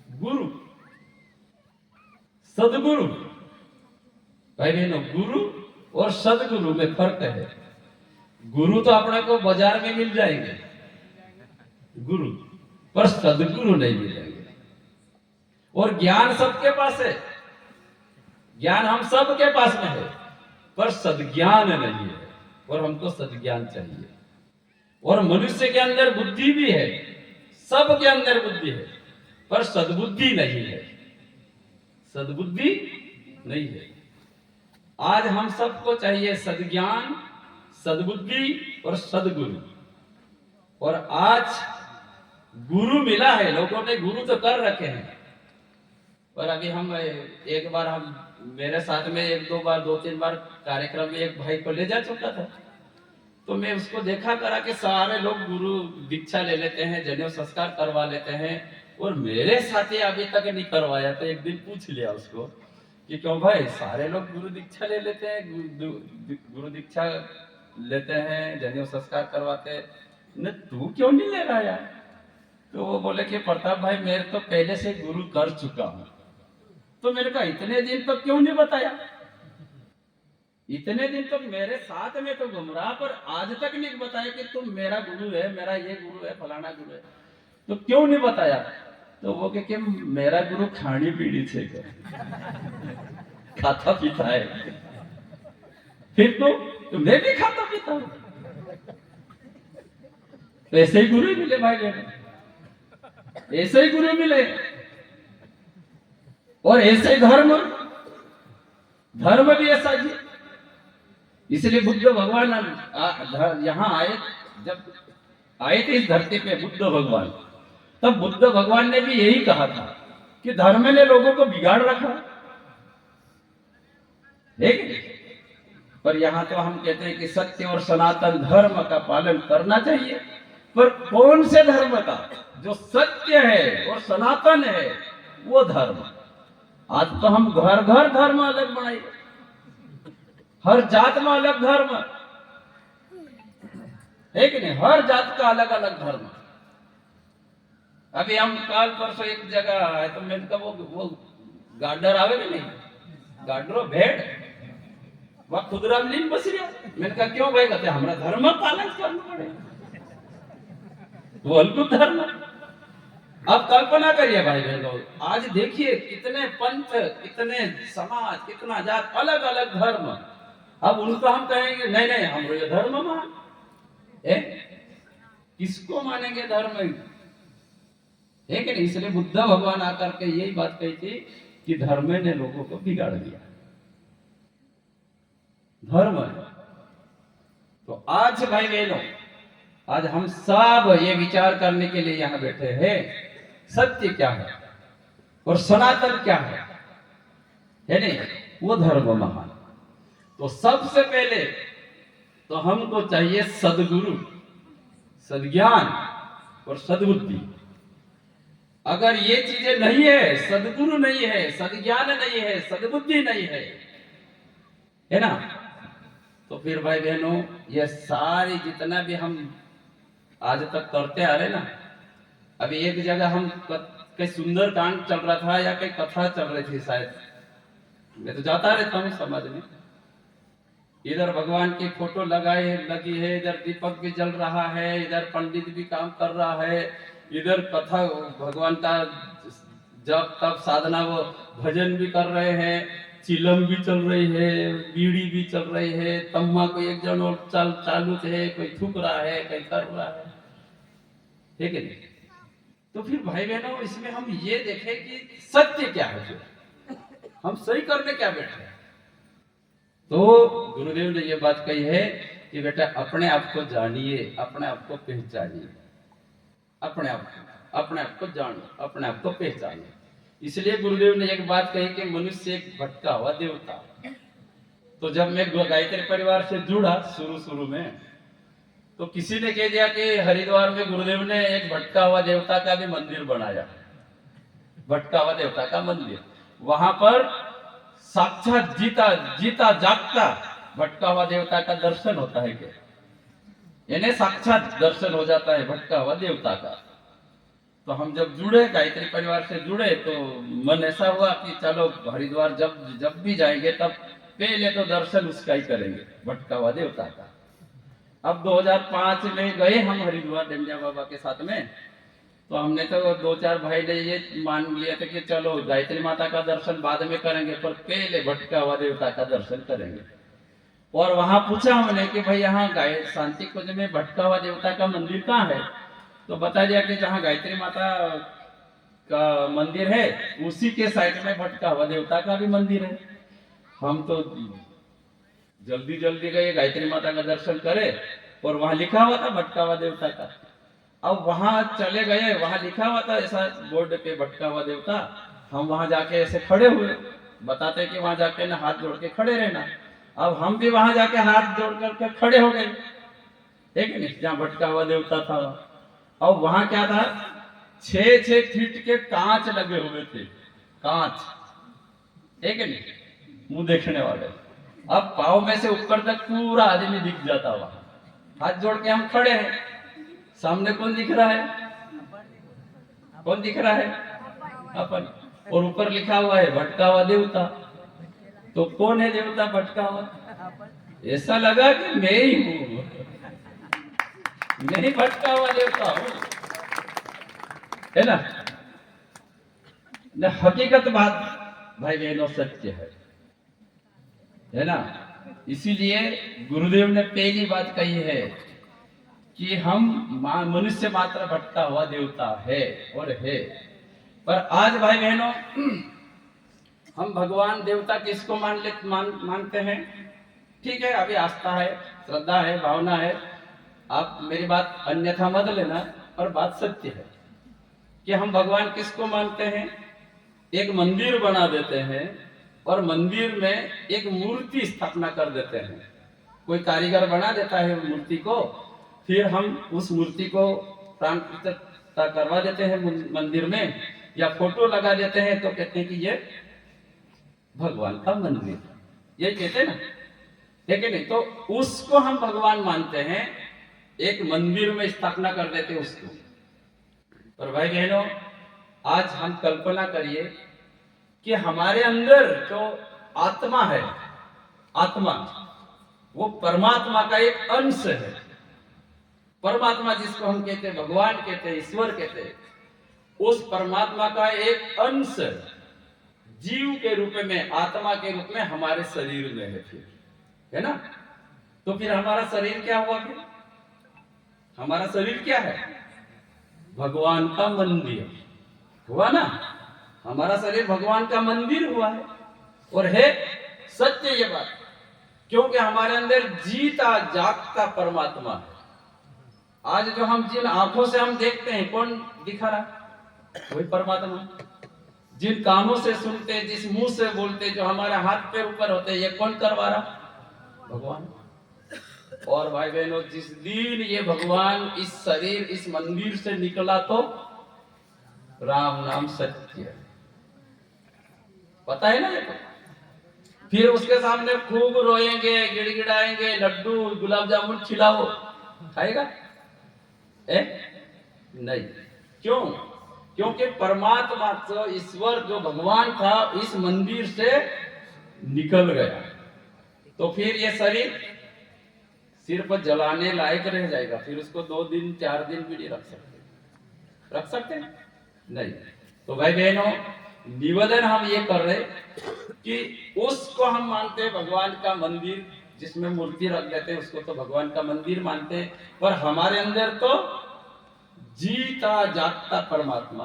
गुरु सदगुरु। भाई बहनों, गुरु और सदगुरु में फर्क है। गुरु तो अपने को बाजार में मिल जाएंगे गुरु, पर सदगुरु नहीं मिलेंगे। और ज्ञान सबके पास है, ज्ञान हम सबके पास में है, पर सदज्ञान नहीं है। और हमको सदज्ञान चाहिए। और मनुष्य के अंदर बुद्धि भी है, सबके अंदर बुद्धि है, पर सद्बुद्धि नहीं है। सद्बुद्धि नहीं है। आज हम सबको चाहिए सद्ज्ञान, सद्बुद्धि और सदगुरु। और आज गुरु मिला है, लोगों ने गुरु तो कर रखे हैं, पर अभी हम एक बार हम मेरे साथ में एक दो बार 2-3 बार कार्यक्रम में एक भाई को ले जा चुका था। तो मैं उसको देखा करा कि सारे लोग गुरु दीक्षा ले लेते हैं, जनेऊ संस्कार करवा लेते हैं, और मेरे साथी अभी तक नहीं करवाया। तो एक दिन पूछ लिया उसको कि क्यों भाई, सारे लोग गुरु दीक्षा ले लेते हैं, गुरु दीक्षा लेते हैं, जनेऊ संस्कार करवाते हैं, न तू क्यों नहीं ले रहा यार? तो वो बोले कि प्रताप भाई, मैं तो पहले से गुरु कर चुका हूं। तो मैंने कहा इतने दिन तो क्यों नहीं बताया? इतने दिन तो मेरे साथ में तो घूम रहा, पर आज तक नहीं बताया कि तुम मेरा गुरु है, मेरा ये गुरु है, फलाना गुरु है, तो क्यों नहीं बताया? तो वो कि मेरा गुरु खानी पीनी से खाता पीता है। फिर तो मैं भी खाता पीता हूं। तो ऐसे ही गुरु मिले भाई बहन, ऐसे ही गुरु मिले। और ऐसे ही धर्म भी ऐसा ही। इसलिए बुद्ध भगवान यहाँ आए, जब आए थे इस धरती पे बुद्ध भगवान, तब बुद्ध भगवान ने भी यही कहा था कि धर्म ने लोगों को बिगाड़ रखा है। पर यहाँ तो हम कहते हैं कि सत्य और सनातन धर्म का पालन करना चाहिए। पर कौन से धर्म का? जो सत्य है और सनातन है, वो धर्म। आज तो हम घर घर धर्म अलग बनाए, हर जात में अलग धर्म है कि नहीं? हर जात का अलग अलग धर्म। अभी हम काल परसों एक जगह आए, तो मैंने कहा वो गार्डर आवे कि नहीं, गार्डरो भेड़ वह खुदराम लीन बस रहा। मैंने कहा क्यों भाई? कहते हमारा धर्म पालन करना पड़े, वो अद्भुत धर्म। अब कल्पना करिए भाई बहनों, आज देखिए कितने पंथ, कितने समाज, कितना जात, अलग अलग धर्म। अब उनको हम कहेंगे नहीं नहीं, हम ये धर्म मान, किसको मानेंगे धर्म है कि नहीं? इसलिए बुद्ध भगवान आकर के यही बात कही थी कि धर्म ने लोगों को बिगाड़ दिया। धर्म है। तो आज भाई बहनों, आज हम सब ये विचार करने के लिए यहाँ बैठे हैं, सत्य क्या है और सनातन क्या है नहीं? वो धर्म महान। तो सबसे पहले तो हमको चाहिए सदगुरु, सद्ज्ञान और सद्बुद्धि। अगर ये चीजें नहीं है, सदगुरु नहीं है, सद्ज्ञान नहीं है, सद्बुद्धि नहीं है ना, तो फिर भाई बहनों ये सारी जितना भी हम आज तक करते आ रहे ना, अभी एक जगह हम कहीं सुंदर कांड चल रहा था या कहीं कथा चल रही थी शायद, मैं तो जाता रहता हूँ समाज में, इधर भगवान की फोटो लगी है, इधर दीपक भी जल रहा है, इधर पंडित भी काम कर रहा है, इधर कथा भगवान का जब तब साधना वो भजन भी कर रहे हैं, चिलम भी चल रही है, बीड़ी भी चल रही है, तम्बाकू एक जन और चालू है, कोई थूक रहा है, कोई कर रहा है, ठीक है नहीं? तो फिर भाई बहनों इसमें हम ये देखें कि सत्य क्या है, जो हम सही करने क्या बैठे हैं। तो गुरुदेव ने ये बात कही है कि बेटा अपने आप को जानिए, अपने आप को पहचानिए, अपने आप को जानो, अपने आप को पहचानिए। इसलिए गुरुदेव ने एक बात कही कि मनुष्य एक भटका हुआ देवता। तो जब मैं गायत्री परिवार से जुड़ा शुरू में, तो किसी ने कह दिया कि हरिद्वार में गुरुदेव ने एक भटका हुआ देवता का भी मंदिर बनाया, भटका हुआ देवता का मंदिर। वहां पर साक्षात जीता जागता भटका हुआ देवता का दर्शन होता है क्या? यानी साक्षात दर्शन हो जाता है भटका हुआ देवता का। तो हम जब जुड़े, गायत्री परिवार से जुड़े, तो मन ऐसा हुआ कि चलो हरिद्वार जब जब भी जाएंगे तब पहले तो दर्शन उसका ही करेंगे, भटका हुआ देवता का। अब 2005 में गए हम हरिद्वार डेमजा बाबा के साथ में, तो हमने तो दो चार भाई ने ये मान लिया था कि चलो गायत्री माता का दर्शन बाद में करेंगे, पर पहले भटका हुआ देवता का दर्शन करेंगे। और वहां पूछा हमने कि भाई यहाँ शांति कुंज में भटका हुआ देवता का मंदिर कहाँ है, तो बता दिया कि जहाँ गायत्री माता का मंदिर है उसी के साइड में भटका हुआ देवता का भी मंदिर है। हम तो जल्दी जल्दी गए, गायत्री माता का दर्शन करे, और वहां लिखा हुआ था भटका हुआ देवता का। अब वहां चले गए, वहां लिखा हुआ था ऐसा बोर्ड पे भटका हुआ देवता। हम वहां जाके ऐसे खड़े हुए, बताते कि वहां जाके ना हाथ जोड़ के खड़े रहना। अब हम भी वहां जाके हाथ जोड़ करके खड़े हो गए, ठीक है नहीं, जहाँ भटका हुआ देवता था। अब वहां क्या था, 6-6 फीट के कांच लगे हुए थे, कांच, ठीक है नहीं, मुंह देखने वाले। अब पाँव में से ऊपर तक पूरा आदमी दिख जाता हुआ। हाथ जोड़ के हम खड़े हैं, सामने कौन दिख रहा है, कौन दिख रहा है, अपन। और ऊपर लिखा हुआ है भटका हुआ देवता। तो कौन है देवता भटका हुआ? ऐसा लगा कि मैं ही हूं, मैं ही भटका हुआ देवता हूं, है ना। हकीकत बात भाई बहनों सत्य है ना। इसीलिए गुरुदेव ने पहली बात कही है कि हम मनुष्य मात्र भटका हुआ देवता है और है। पर आज भाई बहनों हम भगवान देवता किसको मानते हैं? ठीक है, अभी आस्था है, श्रद्धा है, भावना है, आप मेरी बात अन्यथा मत लेना, पर बात सत्य है कि हम भगवान किसको मानते हैं। एक मंदिर बना देते हैं और मंदिर में एक मूर्ति स्थापना कर देते हैं। कोई कारीगर बना देता है मूर्ति को, फिर हम उस मूर्ति को प्राण प्रतिष्ठा करवा देते हैं मंदिर में, या फोटो लगा देते हैं, तो कहते हैं कि ये भगवान का मंदिर, ये कहते हैं ना, ठीक है नहीं। तो उसको हम भगवान मानते हैं, एक मंदिर में स्थापना कर देते हैं उसको। पर भाई बहनों आज हम कल्पना करिए कि हमारे अंदर जो आत्मा है, आत्मा वो परमात्मा का एक अंश है। परमात्मा जिसको हम कहते हैं, भगवान कहते हैं, ईश्वर कहते हैं, उस परमात्मा का एक अंश जीव के रूप में, आत्मा के रूप में हमारे शरीर में है, फिर है ना। तो फिर हमारा शरीर क्या हुआ? फिर हमारा शरीर क्या है? भगवान का मंदिर हुआ ना। हमारा शरीर भगवान का मंदिर हुआ है, और है सत्य ये बात, क्योंकि हमारे अंदर जीता जागता परमात्मा है। आज जो हम जिन आंखों से हम देखते हैं, कौन दिखा रहा? वही परमात्मा। जिन कानों से सुनते, जिस मुंह से बोलते, जो हमारे हाथ पैर ऊपर होते, ये कौन करवा रहा? भगवान। और भाई बहनों जिस दिन ये भगवान इस शरीर, इस मंदिर से निकला, तो राम नाम सत्य है, पता है ना ये तो। फिर उसके सामने खूब रोएंगे, गिड़गिड़ाएंगे, लड्डू गुलाब जामुन खिलाओ, खाएगा? नहीं। क्यों? क्योंकि परमात्मा जो ईश्वर, जो भगवान था, इस मंदिर से निकल गया। तो फिर ये शरीर सिर पर जलाने लायक रह जाएगा, फिर उसको 2 दिन 4 दिन भी नहीं रख सकते। रख सकते नहीं। तो भाई बहनों निवेदन हम ये कर रहे कि उसको हम मानते हैं भगवान का मंदिर, जिसमें मूर्ति रख देते हैं उसको तो भगवान का मंदिर मानते हैं, पर हमारे अंदर तो जीता जागता परमात्मा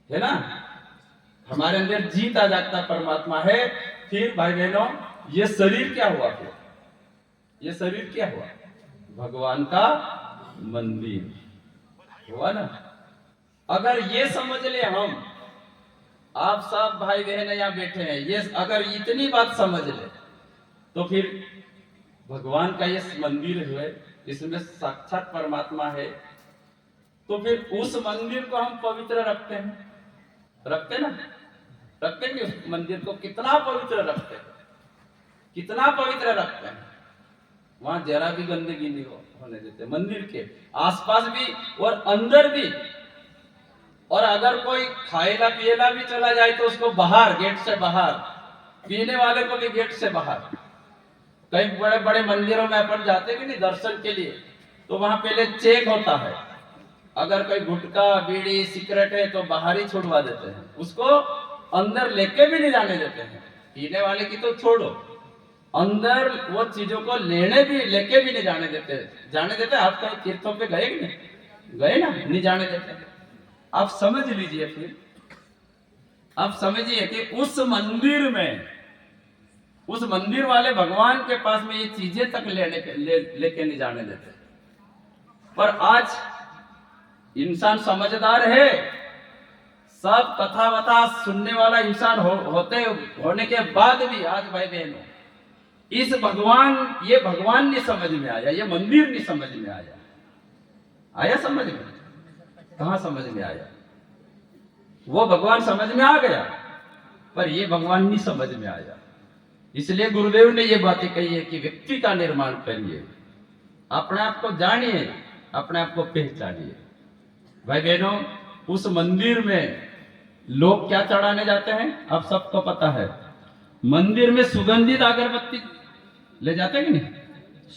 है ना। हमारे अंदर जीता जागता परमात्मा है। फिर भाई बहनों ये शरीर क्या हुआ? फिर ये शरीर क्या हुआ? भगवान का मंदिर हुआ ना। अगर ये समझ ले हम, आप सब भाई बहन यहाँ बैठे हैं, ये अगर इतनी बात समझ ले, तो फिर भगवान का ये मंदिर है, इसमें साक्षात परमात्मा है, तो फिर उस मंदिर को हम पवित्र रखते हैं, रखते ना, रखते हैं। उस मंदिर को कितना पवित्र रखते हैं, कितना पवित्र रखते हैं। वहां जरा भी गंदगी नहीं होने देते, मंदिर के आसपास भी और अंदर भी और अगर कोई खाएला पिएला भी चला जाए तो उसको बाहर, गेट से बाहर, पीने वाले को भी गेट से बाहर। कई बड़े बड़े मंदिरों में अपन जाते कि नहीं दर्शन के लिए, तो वहां पहले चेक होता है। अगर कोई गुटखा बीड़ी सिगरेट है तो बाहर ही छुड़वा देते हैं, उसको अंदर लेके भी नहीं जाने देते हैं। पीने वाले की तो छोड़ो, अंदर वो चीजों को लेके भी नहीं जाने देते। आप कहीं तीर्थों पे गए कि नहीं? गए ना, नहीं जाने देते। आप समझ लीजिए, फिर आप समझिए कि उस मंदिर वाले भगवान के पास में ये चीजें तक लेके नहीं जाने देते। पर आज इंसान समझदार है, सब कथा वथा सुनने वाला इंसान होने के बाद भी आज भाई बहनों ये भगवान नहीं समझ में आया, ये मंदिर नहीं समझ में आया समझ में? कहां समझ में आया? वो भगवान समझ में आ गया, पर ये भगवान नहीं समझ में आया। इसलिए गुरुदेव ने ये बातें कही है कि व्यक्ति का निर्माण करिए, अपने आप को जानिए, अपने आप को पहचानिए। भाई बहनों, उस मंदिर में लोग क्या चढ़ाने जाते हैं आप सबको पता है। मंदिर में सुगंधित अगरबत्ती ले जाते हैं कि नहीं?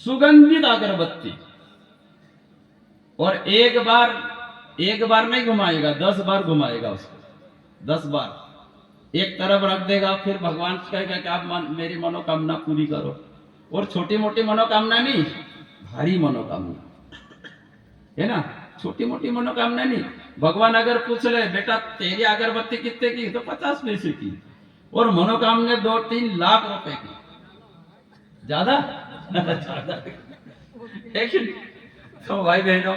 सुगंधित अगरबत्ती। और एक बार नहीं घुमाएगा, 10 बार घुमाएगा उसको, 10 बार एक तरफ रख देगा। फिर भगवान कहेगा कि आप मेरी मनोकामना पूरी करो। और छोटी मोटी मनोकामना नहीं, भारी मनोकामना है ना, छोटी मोटी मनोकामना नहीं। भगवान अगर पूछ ले बेटा तेरी अगरबत्ती कितने की, तो 50 पैसे की, और मनोकामना 2-3 लाख रुपए की। ज्यादा लेकिन तो भाई बहनों,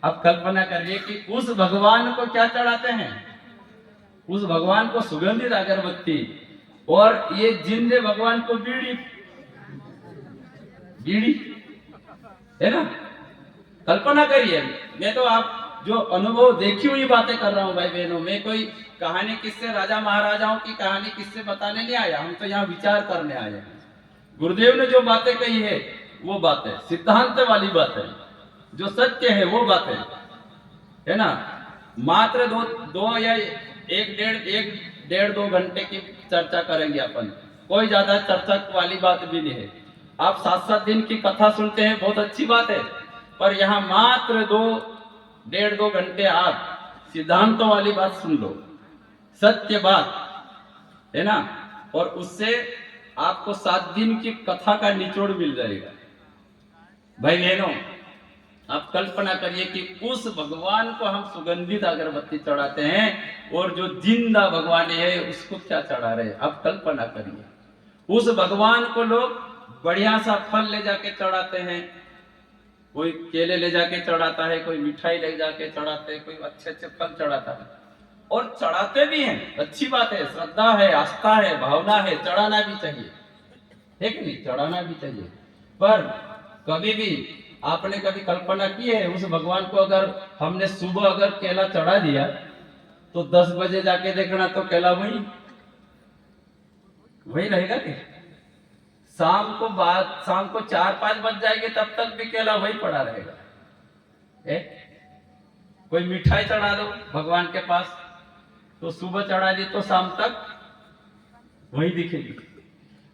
आप कल्पना करिए कि उस भगवान को क्या चढ़ाते हैं? उस भगवान को सुगंधित अगरबत्ती, और ये जिंदे भगवान को बीड़ी है ना। कल्पना करिए, मैं तो आप जो अनुभव देखी हुई बातें कर रहा हूं भाई बहनों। मैं कोई कहानी किससे, राजा महाराजाओं की कहानी किससे बताने नहीं आया, हम तो यहाँ विचार करने आए हैं। गुरुदेव ने जो बातें कही है वो बातें सिद्धांत वाली बातें, जो सत्य है वो बातें है ना। मात्र दो या एक डेढ़ 2 घंटे की चर्चा करेंगे अपन, कोई ज्यादा चर्चा वाली बात भी नहीं है। आप 7-7 दिन की कथा सुनते हैं, बहुत अच्छी बात है, पर यहाँ मात्र 1.5 2 घंटे आप सिद्धांतों वाली बात सुन लो, सत्य बात है ना। और उससे आपको 7 दिन की कथा का निचोड़ मिल जाएगा। भाई बहनों, आप कल्पना करिए कि उस भगवान को हम सुगंधित अगरबत्ती चढ़ाते हैं, और जो जिंदा भगवान है उसको क्या चढ़ा रहे हैं। आप कल्पना करिए, उस भगवान को लोग बढ़िया सा फल ले जाके चढ़ाते हैं, कोई केले ले जाके चढ़ाता है, कोई मिठाई ले जाके चढ़ाते हैं, कोई अच्छे फल चढ़ाता है, और चढ़ाते भी हैं। अच्छी बात है, श्रद्धा है, आस्था है, भावना है, चढ़ाना भी चाहिए, है कि नहीं? चढ़ाना भी चाहिए। पर कभी भी आपने कभी कल्पना की है उस भगवान को अगर हमने सुबह अगर केला चढ़ा दिया तो 10 बजे जाके देखना तो केला वही रहेगा कि शाम को 4-5 बज जाएंगे तब तक भी केला वही पड़ा रहेगा। कोई मिठाई चढ़ा दो भगवान के पास, तो सुबह चढ़ा दी तो शाम तक वही दिखेगी।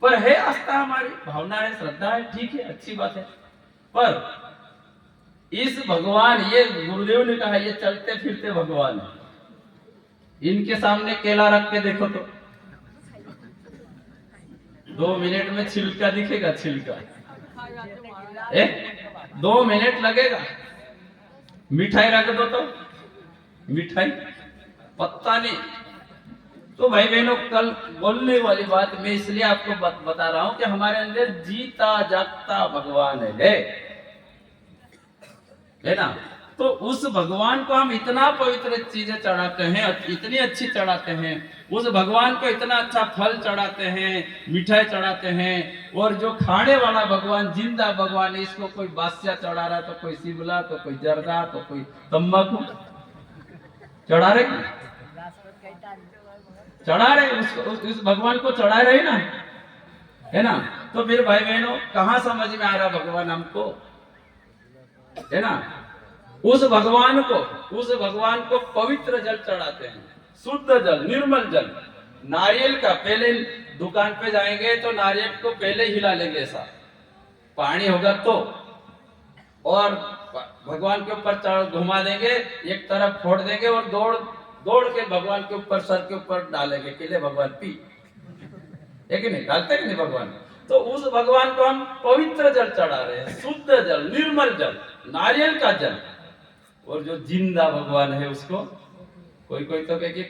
पर है आस्था, हमारी भावना है, श्रद्धा है, ठीक है, अच्छी बात है। पर इस भगवान, ये गुरुदेव ने कहा ये चलते फिरते भगवान है, इनके सामने केला रख के देखो तो 2 मिनट में छिलका दिखेगा, छिलका 2 मिनट लगेगा। मिठाई रख दो तो मिठाई पत्ता नहीं। तो भाई बहनों, कल बोलने वाली बात मैं इसलिए आपको बता रहा हूं कि हमारे अंदर जीता जागता भगवान है ना। तो उस भगवान को हम इतना पवित्र चीजें चढ़ाते हैं, इतनी अच्छी चढ़ाते हैं, उस भगवान को इतना अच्छा फल चढ़ाते हैं, मिठाई चढ़ाते हैं, और जो खाने वाला भगवान जिंदा भगवान है, इसको कोई बादशाह चढ़ा रहा, तो कोई शिमला, तो कोई जर्दा, तो कोई तंबाकू चढ़ा रहे उसको, उस भगवान को चढ़ा रहे ना, है ना। तो फिर भाई बहनों, कहां समझ में आ रहा भगवान हमको, है ना। उस भगवान को पवित्र जल चढ़ाते हैं, शुद्ध जल, निर्मल जल। नारियल का, पहले दुकान पे जाएंगे तो नारियल को पहले हिला लेंगे, ऐसा पानी होगा तो, और भगवान के ऊपर घुमा देंगे, एक तरफ फोड़ देंगे और दौड़ दौड़ के भगवान के ऊपर, सर के ऊपर डालेंगे कि ले भगवान पी। है कि नहीं, डालते कि नहीं भगवान? तो उस भगवान को हम पवित्र जल चढ़ा रहे हैं, शुद्ध जल, निर्मल जल, नारियल का जल। और जो जिंदा भगवान है उसको कोई कोई तो कहे कि